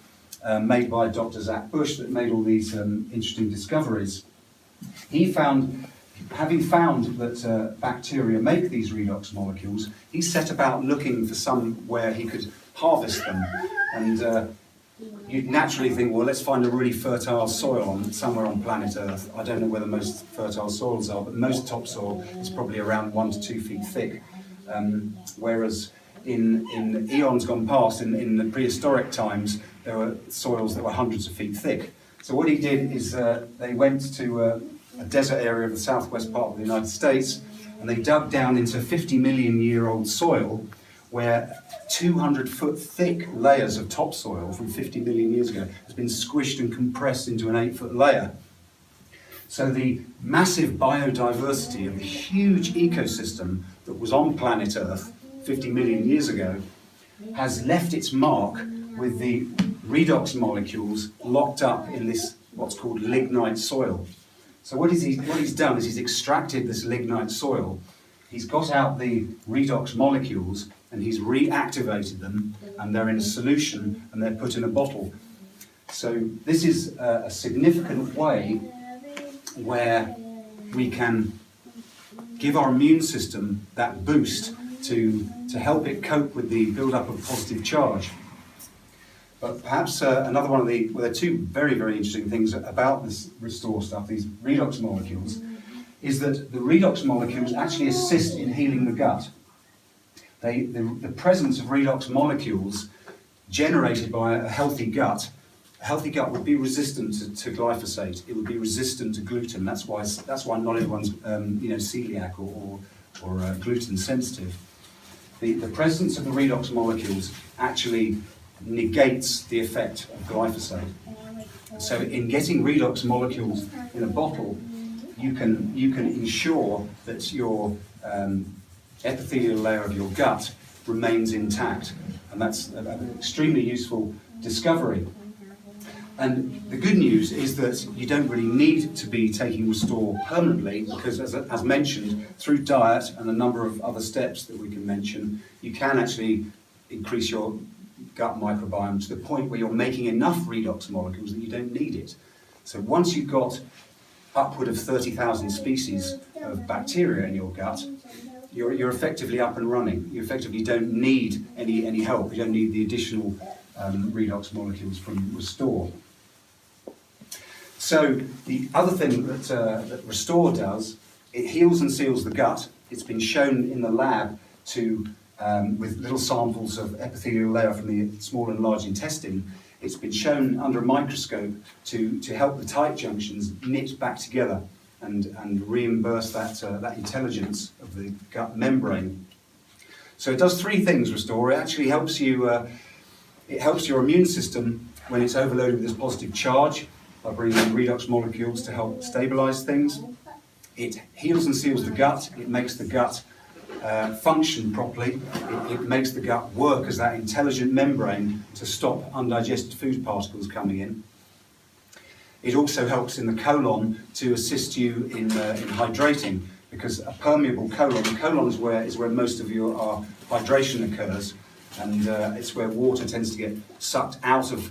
made by Dr. Zach Bush, that made all these interesting discoveries. Having found that bacteria make these redox molecules, he set about looking for somewhere he could harvest them. And you'd naturally think, well, let's find a really fertile soil somewhere on planet Earth. I don't know where the most fertile soils are, but most topsoil is probably around 1 to 2 feet thick. Whereas in eons gone past, in the prehistoric times, there were soils that were hundreds of feet thick. So what he did is they went to a desert area of the southwest part of the United States, and they dug down into 50 million year old soil where 200-foot thick layers of topsoil from 50 million years ago has been squished and compressed into an 8-foot layer. So the massive biodiversity of the huge ecosystem that was on planet Earth 50 million years ago has left its mark with the redox molecules locked up in this what's called lignite soil. So what he's done is he's extracted this lignite soil, he's got out the redox molecules, and he's reactivated them, and they're in a solution and they're put in a bottle. So this is a significant way where we can give our immune system that boost to help it cope with the build-up of positive charge. But perhaps another one of there are two very, very interesting things about this Restore stuff, these redox molecules, is that the redox molecules actually assist in healing the gut. The presence of redox molecules generated by a healthy gut would be resistant to glyphosate. It would be resistant to gluten. That's why not everyone's celiac or gluten sensitive. The presence of the redox molecules actually negates the effect of glyphosate. So in getting redox molecules in a bottle, you can ensure that your epithelial layer of your gut remains intact, and that's an extremely useful discovery. And the good news is that you don't really need to be taking Restore permanently, because as mentioned, through diet and a number of other steps that we can mention, you can actually increase your gut microbiome to the point where you're making enough redox molecules that you don't need it. So once you've got upward of 30,000 species of bacteria in your gut, you're effectively up and running. You effectively don't need any help. You don't need the additional redox molecules from Restore. So the other thing that Restore does, it heals and seals the gut. It's been shown in the lab to, with little samples of epithelial layer from the small and large intestine, it's been shown under a microscope to help the tight junctions knit back together and reimburse that intelligence of the gut membrane. So it does three things, Restore. It actually helps you, it helps your immune system when it's overloaded with this positive charge by bringing in redox molecules to help stabilize things. It heals and seals the gut. It makes the gut function properly. It makes the gut work as that intelligent membrane to stop undigested food particles coming in. It also helps in the colon to assist you in hydrating, because a permeable colon is where most of your hydration occurs, and it's where water tends to get sucked out of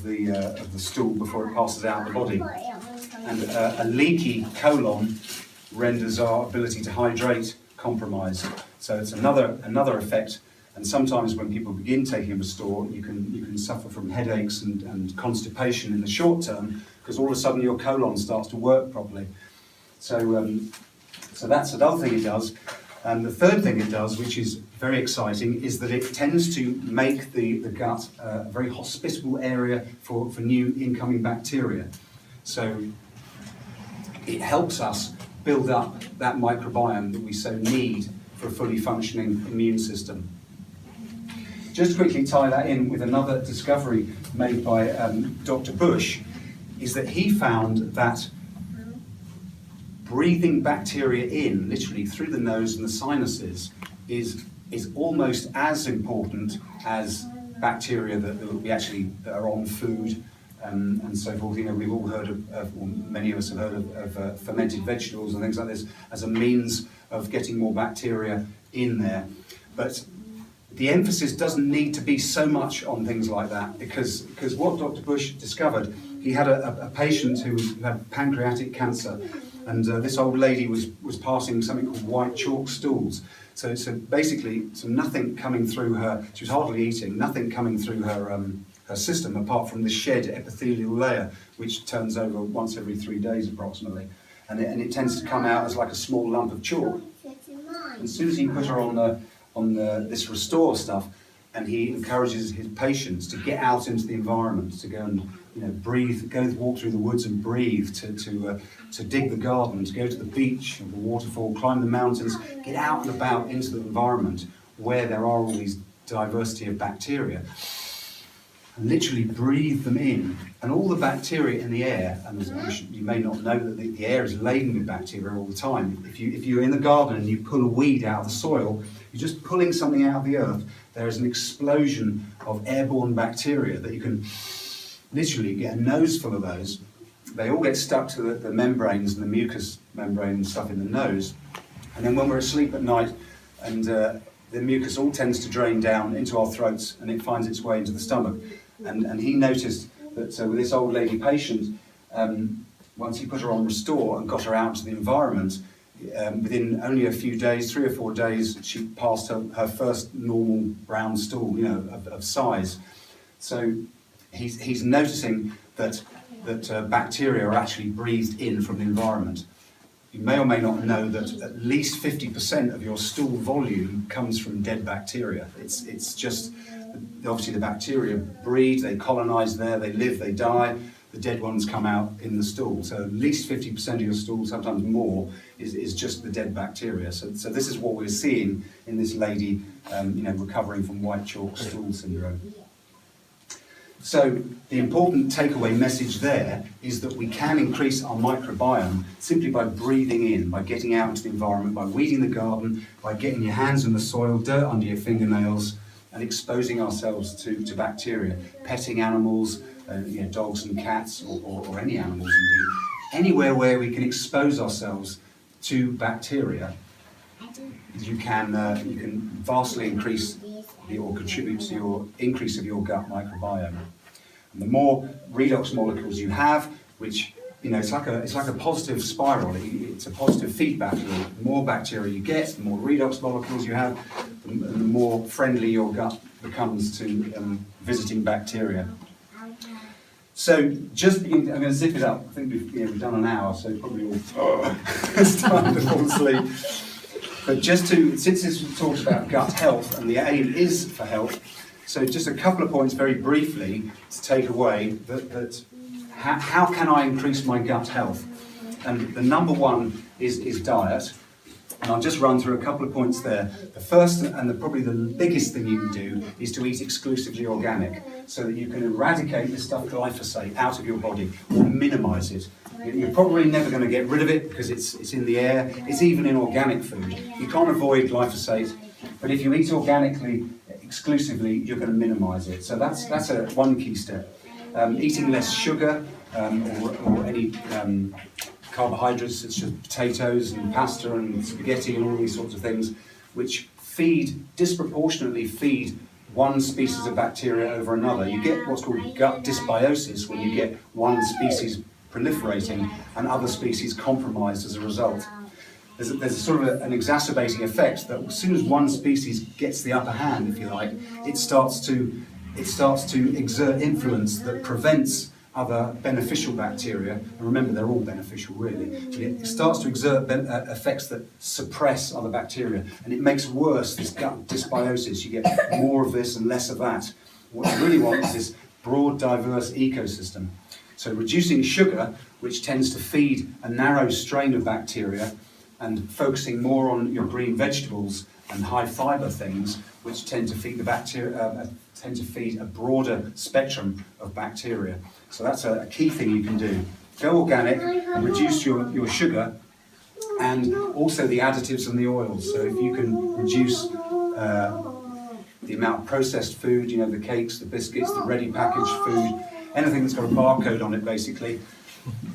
the stool before it passes out of the body. And a leaky colon renders our ability to hydrate compromised. So it's another effect And sometimes when people begin taking Restore, you can suffer from headaches and constipation in the short term, because all of a sudden your colon starts to work properly. So, so that's another thing it does. And the third thing it does, which is very exciting, is that it tends to make the gut a very hospitable area for new incoming bacteria. So it helps us build up that microbiome that we so need for a fully functioning immune system. Just to quickly tie that in with another discovery made by Dr. Bush, is that he found that breathing bacteria in, literally through the nose and the sinuses, is almost as important as bacteria that are on food and so forth. You know, we've all heard of or many of us have heard of fermented vegetables and things like this as a means of getting more bacteria in there. But the emphasis doesn't need to be so much on things like that, because what Dr. Bush discovered, he had a patient who had pancreatic cancer, and this old lady was passing something called white chalk stools. So basically, nothing coming through her, she was hardly eating, nothing coming through her system apart from the shed epithelial layer, which turns over once every 3 days approximately. And it tends to come out as like a small lump of chalk. And as soon as he put her on this Restore stuff, and he encourages his patients to get out into the environment, to go and breathe, walk through the woods and breathe, to dig the garden, to go to the beach or the waterfall, climb the mountains, get out and about into the environment where there are all these diversity of bacteria, and literally breathe them in. And all the bacteria in the air, and you may not know that the air is laden with bacteria all the time. If you're in the garden and you pull a weed out of the soil, you're just pulling something out of the earth. There is an explosion of airborne bacteria that you can literally get a nose full of those. They all get stuck to the membranes and the mucous membrane and stuff in the nose. And then when we're asleep at night, and the mucus all tends to drain down into our throats, and it finds its way into the stomach. And he noticed that with this old lady patient, once he put her on Restore and got her out to the environment, within only a few days, 3 or 4 days, she passed her first normal brown stool, of size. So he's noticing that bacteria are actually breathed in from the environment. You may or may not know that at least 50% of your stool volume comes from dead bacteria. It's just, obviously the bacteria breed, they colonize there, they live, they die. The dead ones come out in the stool. So at least 50% of your stool, sometimes more, is just the dead bacteria. So this is what we're seeing in this lady, recovering from white chalk stool syndrome. So the important takeaway message there is that we can increase our microbiome simply by breathing in, by getting out into the environment, by weeding the garden, by getting your hands in the soil, dirt under your fingernails, and exposing ourselves to bacteria, petting animals, dogs and cats, or any animals indeed. Anywhere where we can expose ourselves to bacteria, you can vastly increase or contribute to your increase of your gut microbiome. And the more redox molecules you have, which it's like a positive spiral. It's a positive feedback loop. The more bacteria you get, the more redox molecules you have, and the more friendly your gut becomes to visiting bacteria. So I'm going to zip it up. I think we've done an hour, so probably all it's time to fall asleep. But since this talks about gut health and the aim is for health, so just a couple of points very briefly to take away that how can I increase my gut health? And the number one is diet. And I'll just run through a couple of points there. The first and probably the biggest thing you can do is to eat exclusively organic, so that you can eradicate this stuff glyphosate out of your body or minimise it. You're probably never going to get rid of it because it's in the air. It's even in organic food. You can't avoid glyphosate, but if you eat organically exclusively, you're going to minimise it. So that's one key step. Eating less sugar or any carbohydrates such as potatoes and pasta and spaghetti and all these sorts of things, which disproportionately feed one species of bacteria over another. You get what's called gut dysbiosis when you get one species proliferating and other species compromised as a result. there's a sort of an exacerbating effect that as soon as one species gets the upper hand, if you like, it starts to exert influence that prevents other beneficial bacteria, and remember they're all beneficial really, but it starts to exert effects that suppress other bacteria, and it makes worse this gut dysbiosis. You get more of this and less of that. What you really want is this broad, diverse ecosystem. So reducing sugar, which tends to feed a narrow strain of bacteria, and focusing more on your green vegetables and high fibre things, which tend to feed the bacteria, tend to feed a broader spectrum of bacteria. So that's a key thing you can do. Go organic, and reduce your sugar, and also the additives and the oils. So if you can reduce the amount of processed food, you know, the cakes, the biscuits, the ready packaged food, anything that's got a barcode on it basically,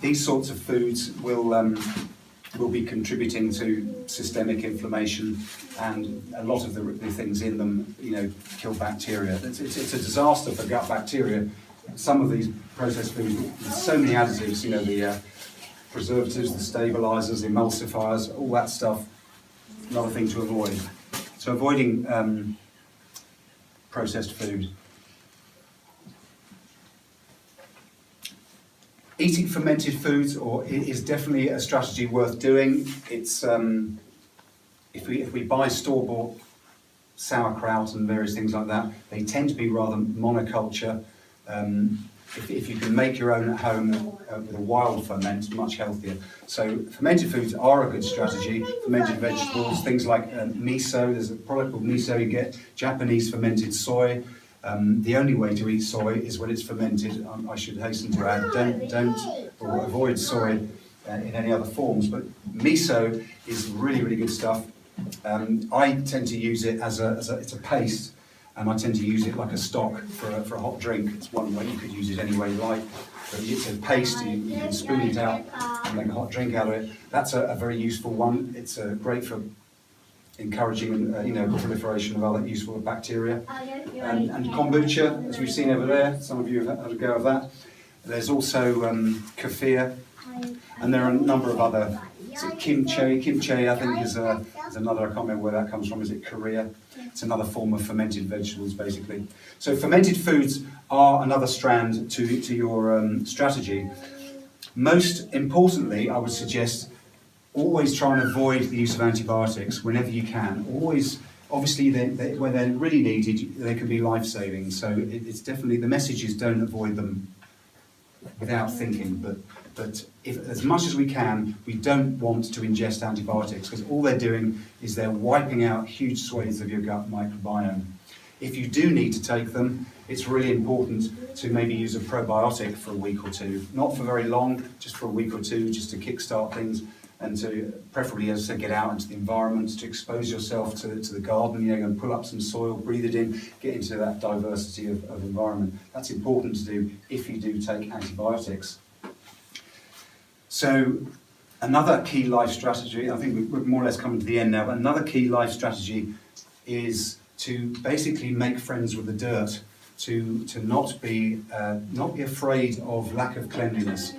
these sorts of foods will be contributing to systemic inflammation, and a lot of the things in them, you know, kill bacteria. It's a disaster for gut bacteria. Some of these processed foods, there's so many additives, you know, the preservatives, the stabilizers, emulsifiers, all that stuff, another thing to avoid. So avoiding processed food. Eating fermented foods is definitely a strategy worth doing. It's if we buy store-bought sauerkraut and various things like that, they tend to be rather monoculture. If you can make your own at home with a wild ferment, much healthier. So fermented foods are a good strategy. Fermented vegetables, things like miso. There's a product called miso. You get Japanese fermented soy. The only way to eat soy is when it's fermented. I should hasten to add, don't or avoid soy in any other forms. But miso is really, really good stuff. I tend to use it as it's a paste, and I tend to use it like a stock for a hot drink. It's one way. You could use it any way you like. But it's a paste. You can spoon it out and make a hot drink out of it. That's a very useful one. It's great for encouraging proliferation of other useful bacteria. And kombucha, as we've seen over there, some of you have had a go of that. There's also kefir, and there are a number of other, kimchi. Kimchi, I think, is another, I can't remember where that comes from, is it Korea? It's another form of fermented vegetables, basically. So fermented foods are another strand to your strategy. Most importantly, I would suggest always try and avoid the use of antibiotics whenever you can. Always, obviously, when they're really needed, they can be life-saving. So it's definitely, the message is don't avoid them without thinking. But if, as much as we can, we don't want to ingest antibiotics, because all they're doing is they're wiping out huge swathes of your gut microbiome. If you do need to take them, it's really important to maybe use a probiotic for a week or two. Not for very long, just for a week or two, just to kickstart things. And to preferably, as I said, get out into the environment, to expose yourself to the garden, and pull up some soil, breathe it in, get into that diversity of environment. That's important to do if you do take antibiotics. So another key life strategy, I think we're more or less coming to the end now, but another key life strategy is to basically make friends with the dirt, to not be afraid of lack of cleanliness.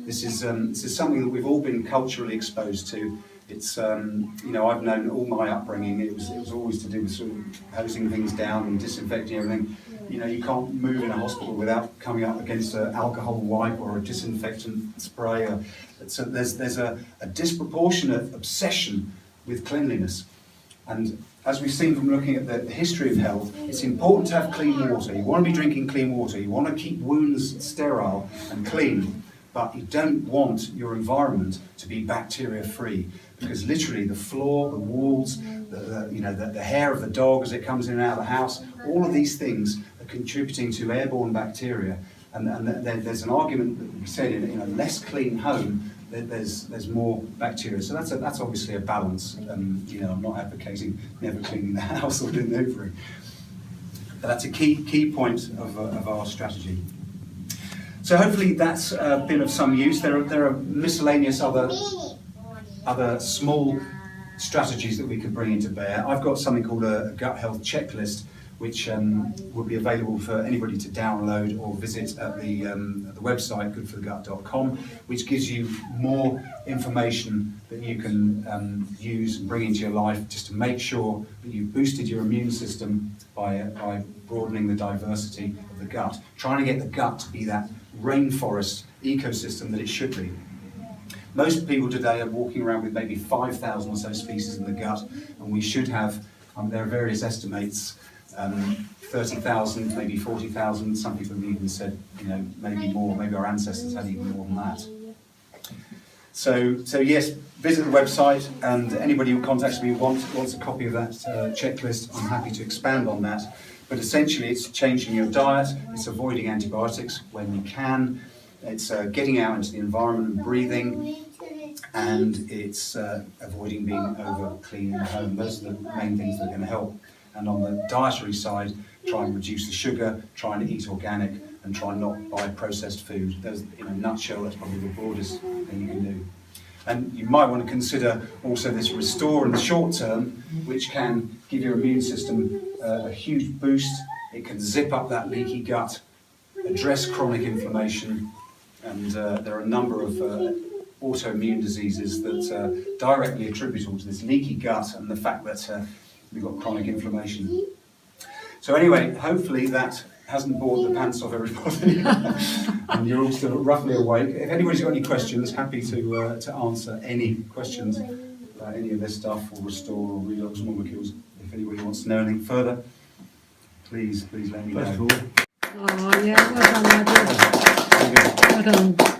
This is something that we've all been culturally exposed to. It's I've known all my upbringing. It was always to do with sort of hosing things down and disinfecting everything. You can't move in a hospital without coming up against an alcohol wipe or a disinfectant spray. So there's a disproportionate obsession with cleanliness. And as we've seen from looking at the history of health, it's important to have clean water. You want to be drinking clean water. You want to keep wounds sterile and clean. But you don't want your environment to be bacteria-free, because literally the floor, the walls, the hair of the dog as it comes in and out of the house, all of these things are contributing to airborne bacteria. And there's an argument that we said in a less clean home, there's more bacteria. So that's obviously a balance. I'm not advocating never cleaning the house or doing hoovering. But that's a key point of our strategy. So hopefully that's been of some use. There are miscellaneous other small strategies that we could bring into bear. I've got something called a gut health checklist, which will be available for anybody to download or visit at the website goodforthegut.com, which gives you more information that you can use and bring into your life just to make sure that you've boosted your immune system by broadening the diversity of the gut, trying to get the gut to be that rainforest ecosystem that it should be. Most people today are walking around with maybe 5,000 or so species in the gut, and we should have, there are various estimates, 30,000, maybe 40,000. Some people have even said, maybe more. Maybe our ancestors had even more than that. So yes, visit the website, and anybody who contacts me wants a copy of that checklist. I'm happy to expand on that. But essentially, it's changing your diet. It's avoiding antibiotics when you can. It's getting out into the environment and breathing. And it's avoiding being over clean in the home. Those are the main things that are going to help. And on the dietary side, try and reduce the sugar, try and eat organic, and try and not buy processed food. Those, in a nutshell, that's probably the broadest thing you can do. And you might want to consider also this restore in the short term, which can give your immune system a huge boost. It can zip up that leaky gut, address chronic inflammation, and there are a number of autoimmune diseases that are directly attributable to this leaky gut and the fact that we've got chronic inflammation. So anyway, hopefully that hasn't bored the pants off everybody and you're all still roughly awake. If anybody's got any questions, happy to answer any questions about any of this stuff, or restore or redox molecules. If anybody wants to know anything further, please let me know. Oh yeah, well done, Nigel. Well done.